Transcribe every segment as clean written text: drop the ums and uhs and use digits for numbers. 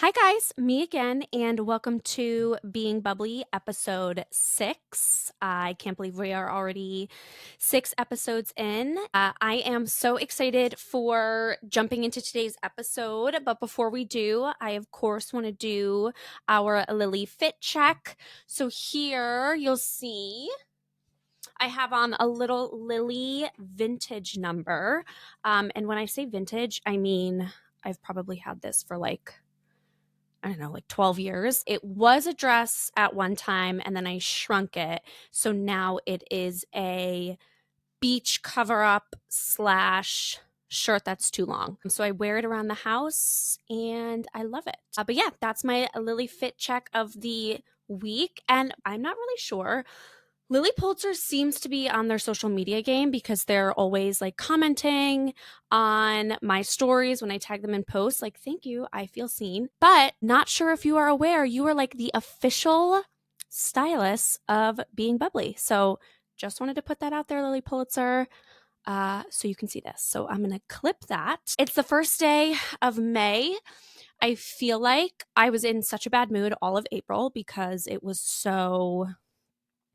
Hi, guys, me again, and welcome to Being Bubbly episode 6. I can't believe we are already 6 episodes in. I am so excited for jumping into today's episode, but before we do, I of course want to do our Lily Fit check. So here you'll see I have on a little Lily vintage number. And when I say vintage, I mean I've probably had this for I don't know, like 12 years. It was a dress at one time and then I shrunk it. So now it is a beach cover up slash shirt that's too long. So I wear it around the house and I love it. But yeah, that's my Lily Fit check of the week. And I'm not really sure. Lily Pulitzer seems to be on their social media game because they're always like commenting on my stories when I tag them in posts. Like, thank you, I feel seen. But not sure if you are aware, you are like the official stylist of Being Bubbly. So just wanted to put that out there, Lily Pulitzer, so you can see this. So I'm going to clip that. It's the first day of May. I feel like I was in such a bad mood all of April because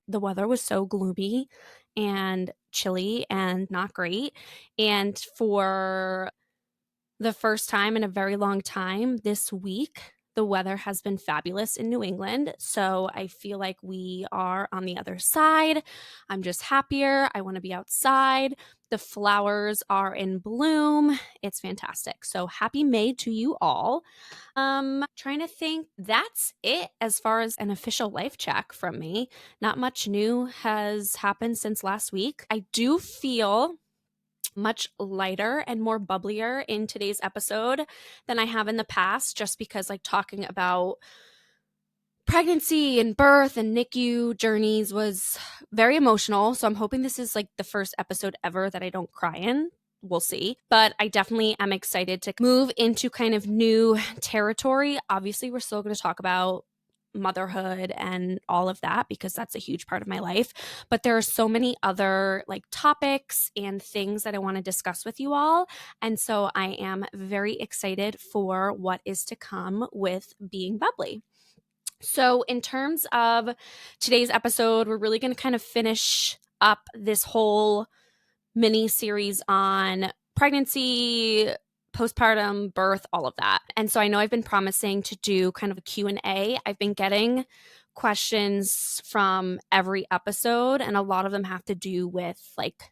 the weather was so gloomy and chilly and not great. And for the first time in a very long time this week, the weather has been fabulous in New England. So I feel like we are on the other side. I'm just happier. I want to be outside. The flowers are in bloom. It's fantastic. So happy May to you all. Trying to think. That's it as far as an official life check from me. Not much new has happened since last week. I do feel much lighter and more bubblier in today's episode than I have in the past, just because like talking about pregnancy and birth and NICU journeys was very emotional. So I'm hoping this is like the first episode ever that I don't cry in. We'll see. But I definitely am excited to move into kind of new territory. Obviously, we're still going to talk about motherhood and all of that because that's a huge part of my life. But there are so many other like topics and things that I want to discuss with you all. And so I am very excited for what is to come with Being Bubbly. So, in terms of today's episode, we're really going to kind of finish up this whole mini series on pregnancy, postpartum, birth, all of that. And so I know I've been promising to do kind of a Q&A. I've been getting questions from every episode and a lot of them have to do with like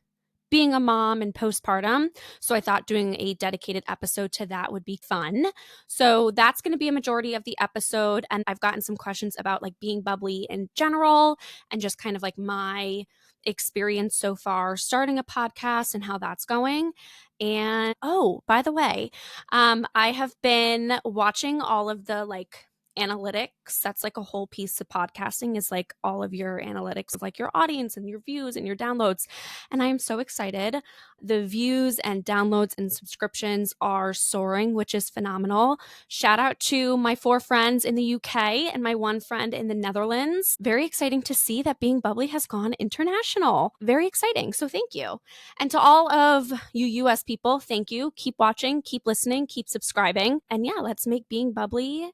being a mom and postpartum. So I thought doing a dedicated episode to that would be fun. So that's going to be a majority of the episode. And I've gotten some questions about like being bubbly in general and just kind of like my experience so far starting a podcast and how that's going. And oh, by the way, I have been watching all of the like analytics. That's like a whole piece of podcasting is like all of your analytics of like your audience and your views and your downloads. And I am so excited. The views and downloads and subscriptions are soaring, which is phenomenal. Shout out to my 4 friends in the UK and my 1 friend in the Netherlands. Very exciting to see that Being Bubbly has gone international. Very exciting. So thank you. And to all of you US people, thank you. Keep watching, keep listening, keep subscribing. And yeah, let's make Being Bubbly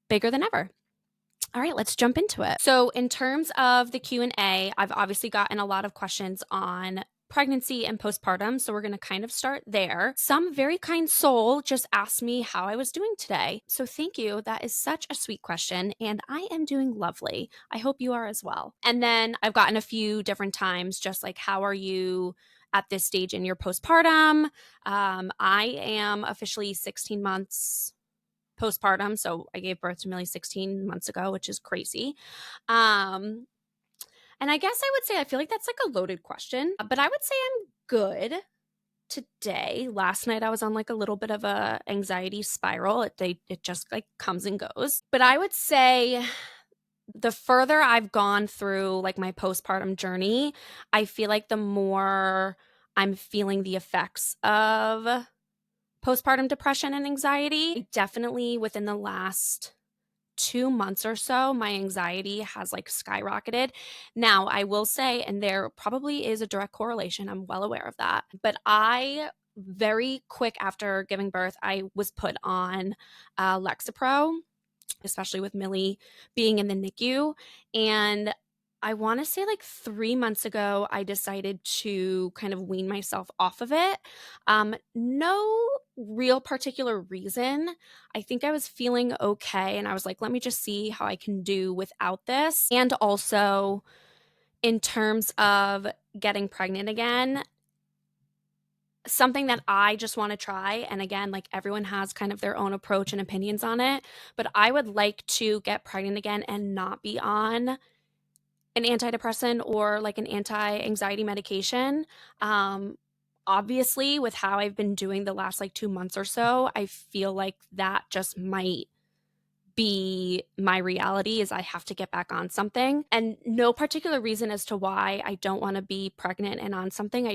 bigger than ever. All right, let's jump into it. So in terms of the Q&A, I've obviously gotten a lot of questions on pregnancy and postpartum, so we're going to kind of start there. Some very kind soul just asked me how I was doing today. So thank you. That is such a sweet question, and I am doing lovely. I hope you are as well. And then I've gotten a few different times just like, how are you at this stage in your postpartum? I am officially 16 months postpartum. So I gave birth to Millie 16 months ago, which is crazy. And I guess I would say I feel like that's like a loaded question, but I would say I'm good today. Last night I was on like a little bit of a anxiety spiral. It just like comes and goes. But I would say the further I've gone through like my postpartum journey, I feel like the more I'm feeling the effects of postpartum depression and anxiety. Definitely within the last 2 months or so, my anxiety has like skyrocketed. Now, I will say, and there probably is a direct correlation, I'm well aware of that, but I very quick after giving birth, I was put on Lexapro. especially with Millie being in the NICU. And I want to say like 3 months ago, I decided to kind of wean myself off of it. No real particular reason. I think I was feeling okay. And I was like, let me just see how I can do without this. And also, in terms of getting pregnant again, something that I just want to try. And again, like everyone has kind of their own approach and opinions on it, but I would like to get pregnant again and not be on an antidepressant or like an anti-anxiety medication. Um, Obviously, with how I've been doing the last like 2 months or so, I feel like that just might be my reality is I have to get back on something. And no particular reason as to why I don't want to be pregnant and on something.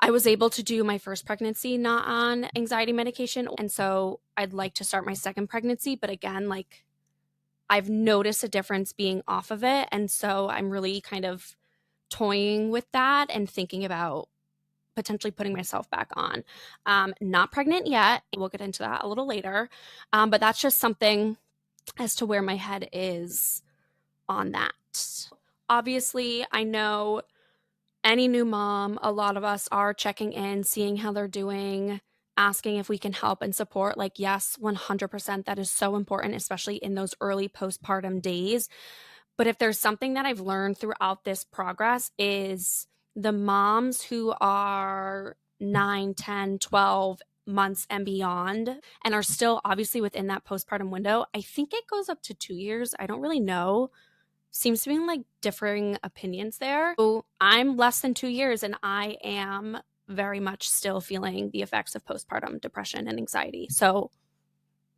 I was able to do my first pregnancy not on anxiety medication. And so I'd like to start my second pregnancy. But again, like I've noticed a difference being off of it. And so I'm really kind of toying with that and thinking about potentially putting myself back on. Not pregnant yet. We'll get into that a little later. But that's just something as to where my head is on that. Obviously, I know any new mom, a lot of us are checking in, seeing how they're doing, asking if we can help and support. Like, yes, 100%, that is so important, especially in those early postpartum days. But if there's something that I've learned throughout this progress is the moms who are 9, 10, 12 months and beyond and are still obviously within that postpartum window. I think it goes up to 2 years. I don't really know, seems to be like differing opinions there. So I'm less than 2 years and I am very much still feeling the effects of postpartum depression and anxiety. So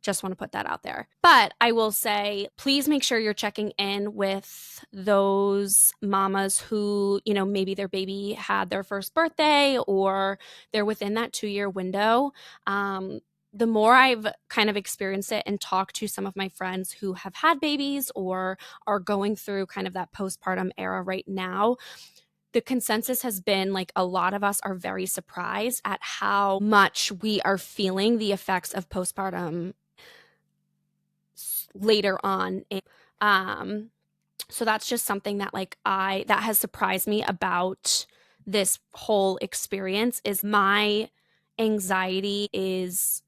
just want to put that out there. But I will say, please make sure you're checking in with those mamas who, maybe their baby had their first birthday or they're within that 2 year window. The more I've kind of experienced it and talked to some of my friends who have had babies or are going through kind of that postpartum era right now, the consensus has been like a lot of us are very surprised at how much we are feeling the effects of postpartum later on. Um, so that's just something that that has surprised me about this whole experience is my anxiety is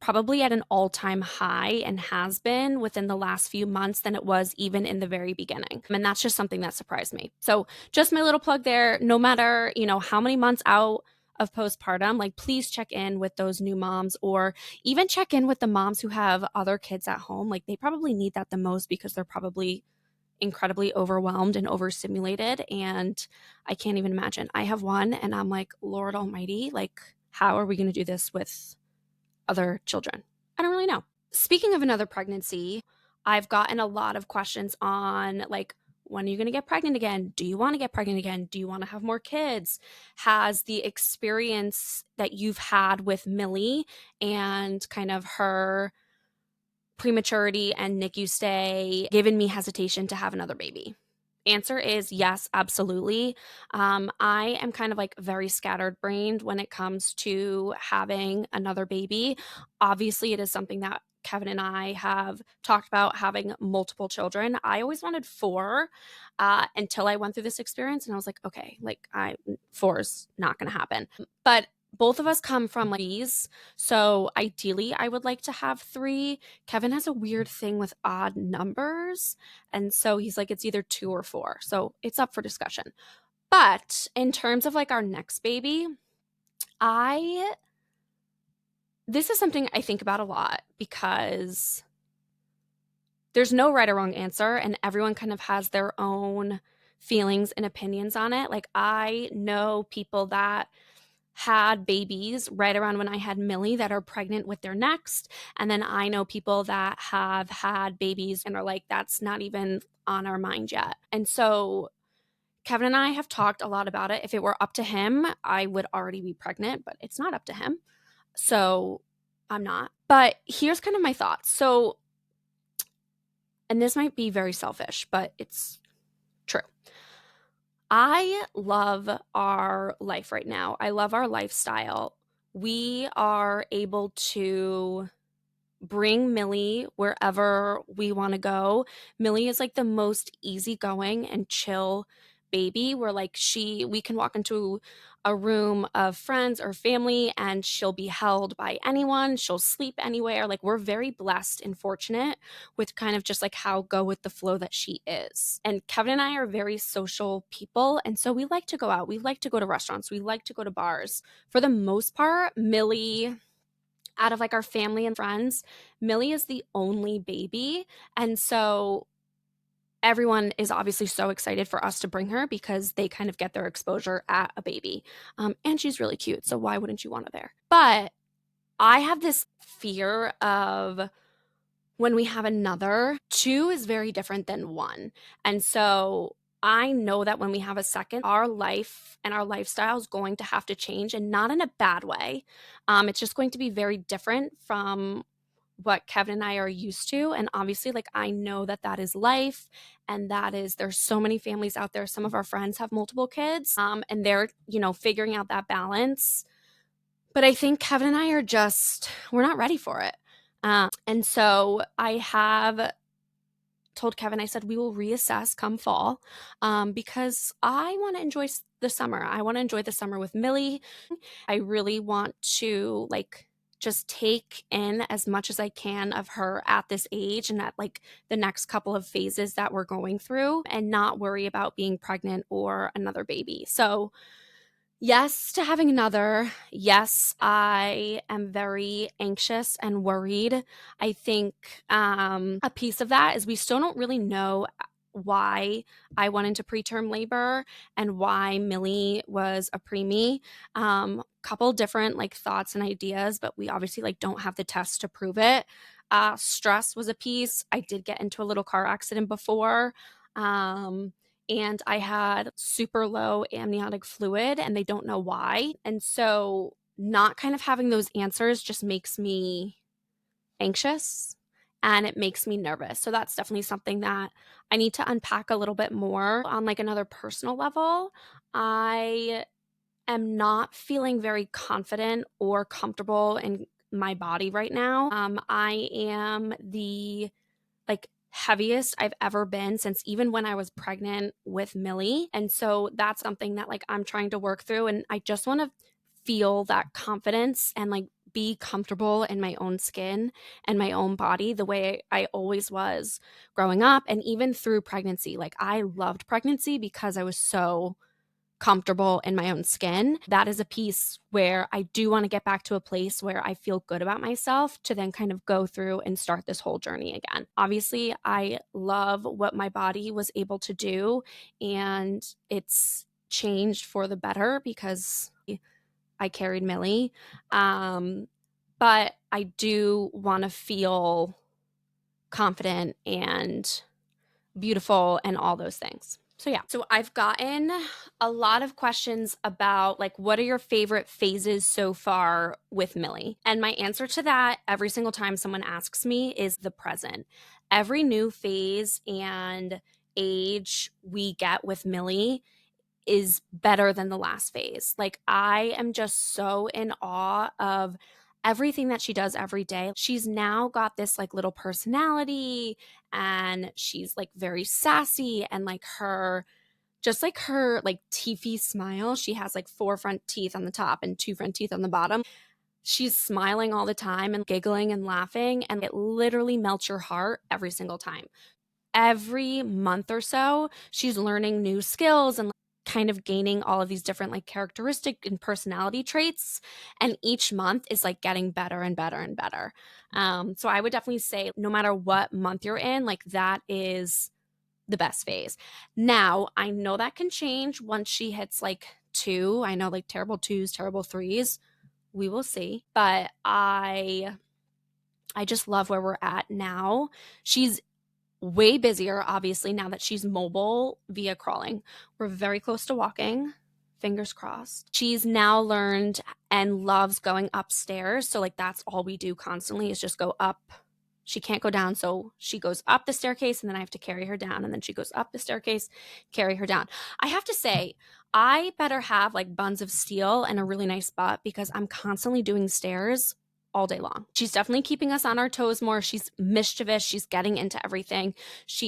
probably at an all-time high and has been within the last few months than it was even in the very beginning. And that's just something that surprised me. So just my little plug there, no matter, how many months out of postpartum, like please check in with those new moms or even check in with the moms who have other kids at home. Like they probably need that the most because they're probably incredibly overwhelmed and overstimulated. And I can't even imagine. I have one and I'm like, Lord Almighty, like, how are we going to do this with other children? I don't really know. Speaking of another pregnancy, I've gotten a lot of questions on like, when are you going to get pregnant again? Do you want to get pregnant again? Do you want to have more kids? Has the experience that you've had with Millie and kind of her prematurity and NICU stay given me hesitation to have another baby? Answer is yes, absolutely. I am kind of like very scattered brained when it comes to having another baby. Obviously, it is something that Kevin and I have talked about having multiple children. I always wanted four until I went through this experience, and I was like, okay, like four is not going to happen. But both of us come from like these, so ideally, I would like to have three. Kevin has a weird thing with odd numbers. And so he's like, it's either two or four. So it's up for discussion. But in terms of like our next baby, this is something I think about a lot because there's no right or wrong answer and everyone kind of has their own feelings and opinions on it. Like I know people that had babies right around when I had Millie that are pregnant with their next. And then I know people that have had babies and are like, that's not even on our mind yet. And so Kevin and I have talked a lot about it. If it were up to him, I would already be pregnant, but it's not up to him. So I'm not. But here's kind of my thoughts. So, and this might be very selfish, but it's true. I love our life right now. I love our lifestyle. We are able to bring Millie wherever we want to go. Millie is like the most easygoing and chill baby. Where like we can walk into a room of friends or family and she'll be held by anyone. She'll sleep anywhere. Like we're very blessed and fortunate with kind of just like how go with the flow that she is. And Kevin and I are very social people. And so we like to go out. We like to go to restaurants. We like to go to bars. For the most part, Millie, out of like our family and friends, Millie is the only baby. And so everyone is obviously so excited for us to bring her because they kind of get their exposure at a baby. And she's really cute. So why wouldn't you want her there? But I have this fear of when we have another, two is very different than one. And so I know that when we have a second, our life and our lifestyle is going to have to change, and not in a bad way. It's just going to be very different from what Kevin and I are used to. And obviously, like, I know that that is life, and there's so many families out there. Some of our friends have multiple kids, and they're, figuring out that balance. But I think Kevin and I we're not ready for it. And so I have told Kevin, I said, we will reassess come fall, because I want to enjoy the summer. I want to enjoy the summer with Millie. I really want to like just take in as much as I can of her at this age and at like the next couple of phases that we're going through, and not worry about being pregnant or another baby. So yes to having another. Yes, I am very anxious and worried. I think a piece of that is we still don't really know why I went into preterm labor and why Millie was a preemie. Couple different like thoughts and ideas, but we obviously like don't have the tests to prove it. Stress was a piece. I did get into a little car accident before. And I had super low amniotic fluid and they don't know why. And so not kind of having those answers just makes me anxious and it makes me nervous. So that's definitely something that I need to unpack a little bit more on like another personal level. I am not feeling very confident or comfortable in my body right now. I am the like heaviest I've ever been since even when I was pregnant with Millie. And so that's something that like I'm trying to work through. And I just want to feel that confidence and like be comfortable in my own skin and my own body the way I always was growing up. And even through pregnancy, like I loved pregnancy because I was so comfortable in my own skin. That is a piece where I do want to get back to a place where I feel good about myself to then kind of go through and start this whole journey again. Obviously, I love what my body was able to do, and it's changed for the better because I carried Millie. But I do want to feel confident and beautiful and all those things. So yeah, so I've gotten a lot of questions about like, what are your favorite phases so far with Millie? And my answer to that every single time someone asks me is the present. Every new phase and age we get with Millie is better than the last phase. Like I am just so in awe of everything that she does every day. She's now got this like little personality, and she's like very sassy, and like her like teethy smile. She has like four front teeth on the top and two front teeth on the bottom. She's smiling all the time and giggling and laughing, and it literally melts your heart every single time. Every month or so, she's learning new skills and kind of gaining all of these different like characteristic and personality traits. And each month is like getting better and better and better. So I would definitely say no matter what month you're in, like that is the best phase. Now, I know that can change once she hits like two. I know like terrible twos, terrible threes. We will see. But I just love where we're at now. She's way busier, obviously, now that she's mobile via crawling. We're very close to walking. Fingers crossed. She's now learned and loves going upstairs. So, like, that's all we do constantly is just go up. She can't go down. So she goes up the staircase and then I have to carry her down. And then she goes up the staircase, carry her down. I have to say, I better have like buns of steel and a really nice butt because I'm constantly doing stairs all day long. She's definitely keeping us on our toes more. She's mischievous. She's getting into everything.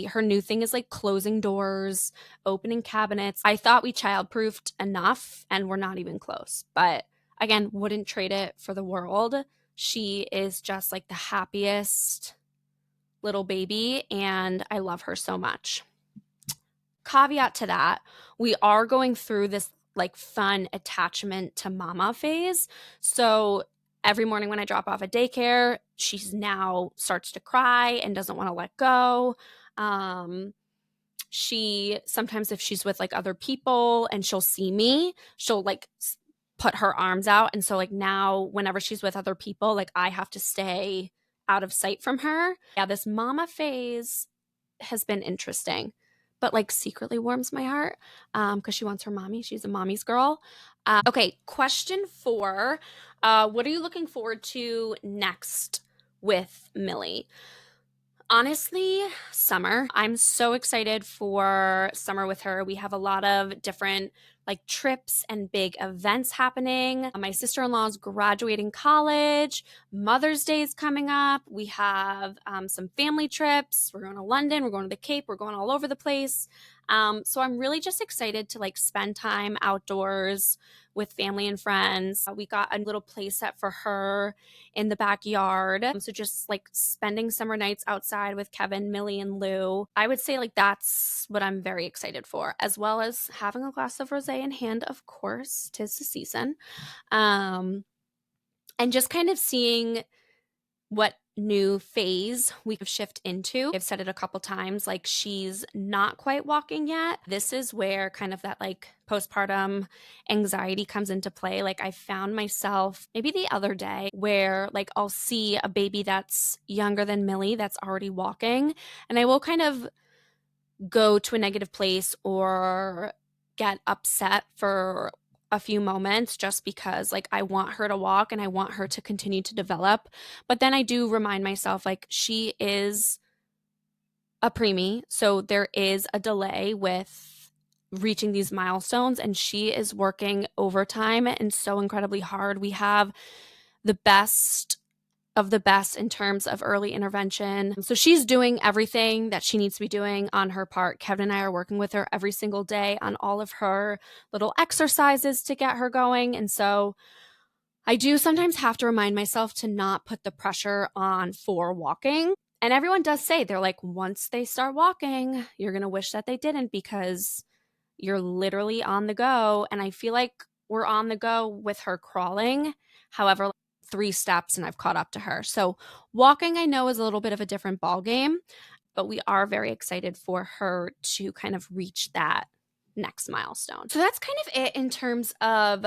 Her new thing is like closing doors, opening cabinets. I thought we childproofed enough and we're not even close. But again, wouldn't trade it for the world. She is just like the happiest little baby and I love her so much. Caveat to that, we are going through this like fun attachment to mama phase. So every morning when I drop off at daycare, she's now starts to cry and doesn't want to let go. She sometimes, if she's with like other people and she'll see me, she'll like put her arms out. And so like now whenever she's with other people, like I have to stay out of sight from her. Yeah, this mama phase has been interesting, but like secretly warms my heart because she wants her mommy. She's a mommy's girl. Okay, question 4. What are you looking forward to next with Millie? Honestly, summer. I'm so excited for summer with her. We have a lot of different like trips and big events happening. My sister-in-law is graduating college. Mother's Day is coming up. We have some family trips. We're going to London. We're going to the Cape. We're going all over the place. So I'm really just excited to like spend time outdoors with family and friends. We got a little play set for her in the backyard. So just like spending summer nights outside with Kevin, Millie, and Lou. I would say like that's what I'm very excited for, as well as having a glass of rosé in hand, of course, 'tis the season. And just kind of seeing what new phase we could shift into. I've said it a couple times, like she's not quite walking yet. This is where kind of that like postpartum anxiety comes into play. Like I found myself maybe the other day where like I'll see a baby that's younger than Millie that's already walking and I will kind of go to a negative place or get upset for a few moments just because like I want her to walk and I want her to continue to develop. But then I do remind myself like she is a preemie, so there is a delay with reaching these milestones and she is working overtime and so incredibly hard. We have the best of the best in terms of early intervention. So she's doing everything that she needs to be doing on her part. Kevin and I are working with her every single day on all of her little exercises to get her going. And so I do sometimes have to remind myself to not put the pressure on for walking. And everyone does say, they're like, once they start walking, you're going to wish that they didn't because you're literally on the go. And I feel like we're on the go with her crawling. However, 3 steps and I've caught up to her. So walking, I know, is a little bit of a different ball game, but we are very excited for her to kind of reach that next milestone. So that's kind of it in terms of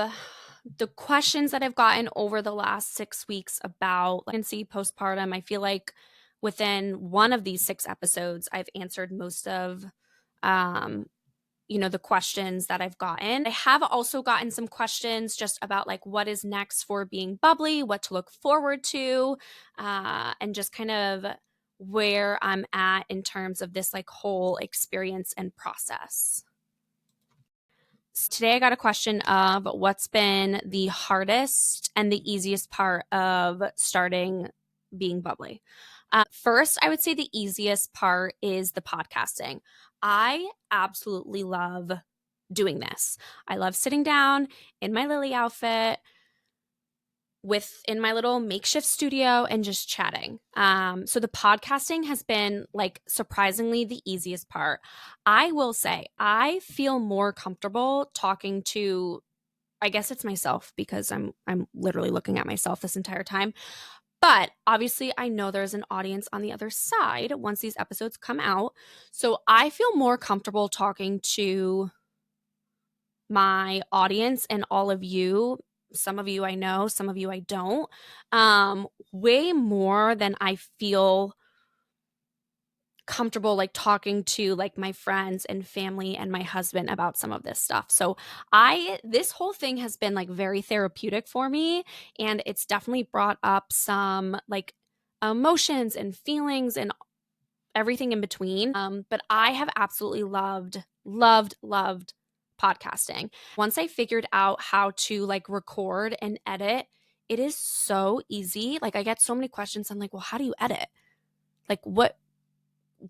the questions that I've gotten over the last 6 weeks about pregnancy, postpartum. I feel like within one of these 6 episodes, I've answered most of the questions that I've gotten. I have also gotten some questions just about like what is next for being bubbly, what to look forward to, and just kind of where I'm at in terms of this like whole experience and process. So today I got a question of what's been the hardest and the easiest part of starting being bubbly. First, I would say the easiest part is the podcasting. I absolutely love doing this. I love sitting down in my Lily outfit in my little makeshift studio and just chatting. So the podcasting has been like surprisingly the easiest part. I will say I feel more comfortable talking to, I guess it's myself because I'm literally looking at myself this entire time. But obviously, I know there's an audience on the other side once these episodes come out. So I feel more comfortable talking to my audience and all of you. Some of you I know, some of you I don't. Way more than I feel comfortable like talking to like my friends and family and my husband about some of this stuff. So this whole thing has been like very therapeutic for me and it's definitely brought up some like emotions and feelings and everything in between. But I have absolutely loved podcasting. Once I figured out how to like record and edit It is so easy. Like, I get so many questions. I'm like, well, how do you edit? Like,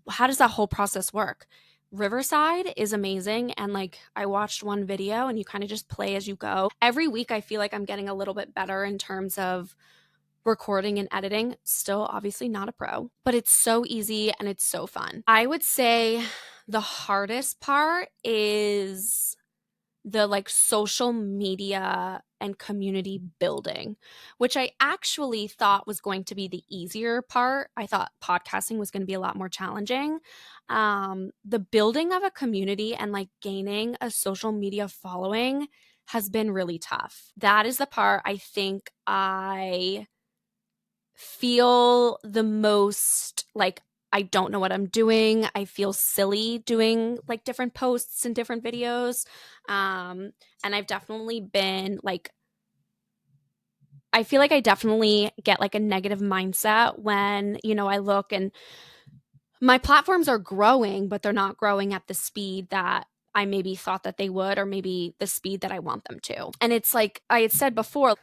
how does that whole process work? Riverside is amazing. And like, I watched one video and you kind of just play as you go. Every week, I feel like I'm getting a little bit better in terms of recording and editing. Still, obviously, not a pro, but it's so easy and it's so fun. I would say the hardest part is the like social media and community building, which I actually thought was going to be the easier part. I thought podcasting was going to be a lot more challenging. The building of a community and like gaining a social media following has been really tough. That is the part I think I feel the most like I don't know what I'm doing. I feel silly doing like different posts and different videos. And I've definitely been like, I feel like I definitely get like a negative mindset when, I look and my platforms are growing, but they're not growing at the speed that I maybe thought that they would, or maybe the speed that I want them to. And it's like I had said before,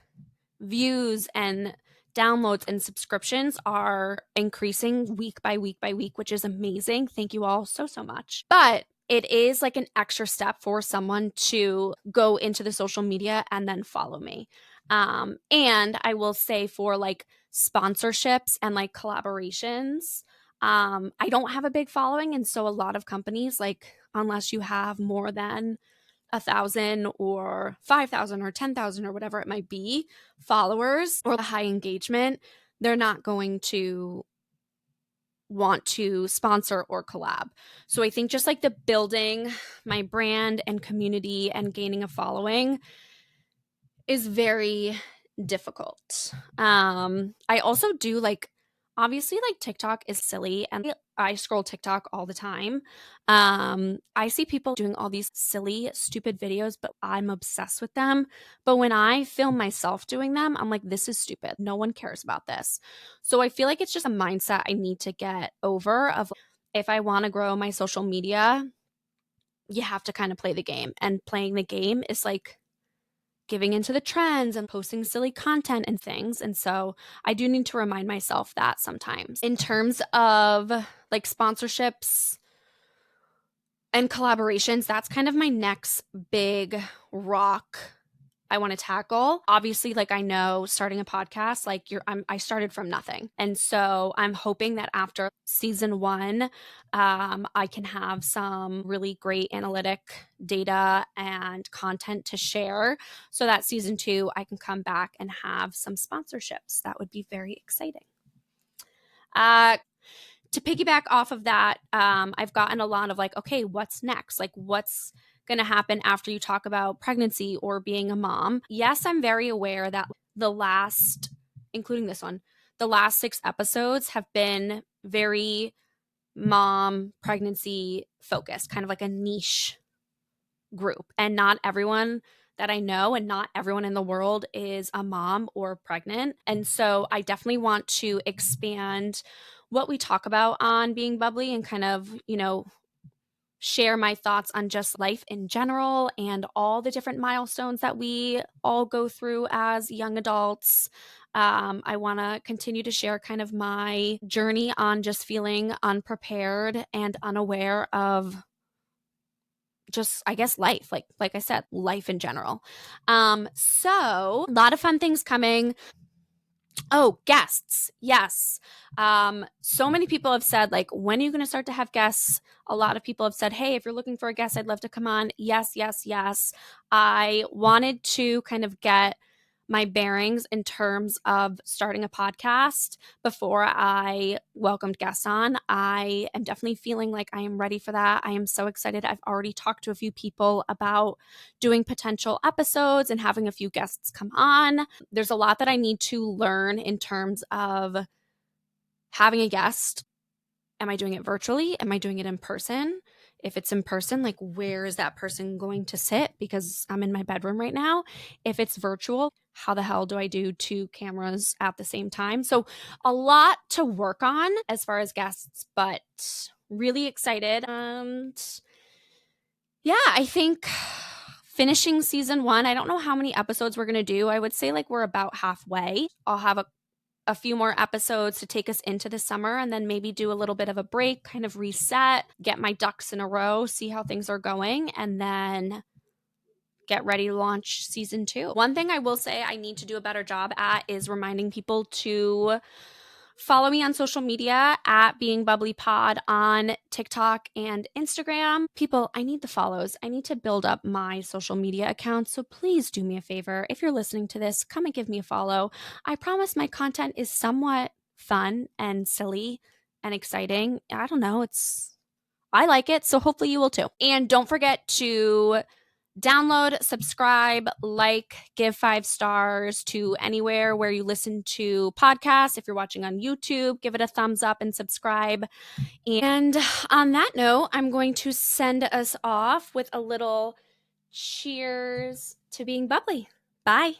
views and downloads and subscriptions are increasing week by week by week, which is amazing. Thank you all so, so much. But it is like an extra step for someone to go into the social media and then follow me. And I will say for like sponsorships and like collaborations, I don't have a big following. And so a lot of companies, like, unless you have more than 1,000 or 5,000 or 10,000 or whatever it might be followers or the high engagement, they're not going to want to sponsor or collab. So I think just like the building my brand and community and gaining a following is very difficult. I also do like, obviously, like TikTok is silly and I scroll TikTok all the time. I see people doing all these silly, stupid videos, but I'm obsessed with them. But when I film myself doing them, I'm like, this is stupid. No one cares about this. So I feel like it's just a mindset I need to get over of if I want to grow my social media, you have to kind of play the game. And playing the game is like giving into the trends and posting silly content and things. And so I do need to remind myself that sometimes. In terms of like sponsorships and collaborations, that's kind of my next big rock I want to tackle. Obviously, like I know starting a podcast, like I started from nothing. And so I'm hoping that after season 1, I can have some really great analytic data and content to share so that season 2, I can come back and have some sponsorships. That would be very exciting. To piggyback off of that, I've gotten a lot of like, okay, what's next? Like, what's going to happen after you talk about pregnancy or being a mom? Yes, I'm very aware that including this one, the last 6 episodes have been very mom pregnancy focused, kind of like a niche group. And not everyone that I know and not everyone in the world is a mom or pregnant. And so I definitely want to expand what we talk about on Being Bubbly and kind of, share my thoughts on just life in general and all the different milestones that we all go through as young adults. I want to continue to share kind of my journey on just feeling unprepared and unaware of just, I guess, life, like I said, life in general. So a lot of fun things coming. Oh, guests. Yes. So many people have said, like, when are you going to start to have guests? A lot of people have said, hey, if you're looking for a guest, I'd love to come on. Yes, yes, yes. I wanted to kind of get my bearings in terms of starting a podcast before I welcomed guests on. I am definitely feeling like I am ready for that. I am so excited. I've already talked to a few people about doing potential episodes and having a few guests come on. There's a lot that I need to learn in terms of having a guest. Am I doing it virtually? Am I doing it in person? If it's in person, like, where is that person going to sit? Because I'm in my bedroom right now. If it's virtual, how the hell do I do 2 cameras at the same time? So a lot to work on as far as guests, but really excited. And yeah, I think finishing season 1. I don't know how many episodes we're going to do. I would say like we're about halfway. I'll have a few more episodes to take us into the summer and then maybe do a little bit of a break, kind of reset, get my ducks in a row, see how things are going, and then get ready to launch season 2. One thing I will say I need to do a better job at is reminding people to follow me on social media at Being Bubbly Pod on TikTok and Instagram. People, I need the follows. I need to build up my social media accounts. So please do me a favor. If you're listening to this, come and give me a follow. I promise my content is somewhat fun and silly and exciting. I don't know. I like it. So hopefully you will too. And don't forget to download, subscribe, like, give 5 stars to anywhere where you listen to podcasts. If you're watching on YouTube, give it a thumbs up and subscribe. And on that note, I'm going to send us off with a little cheers to being bubbly. Bye.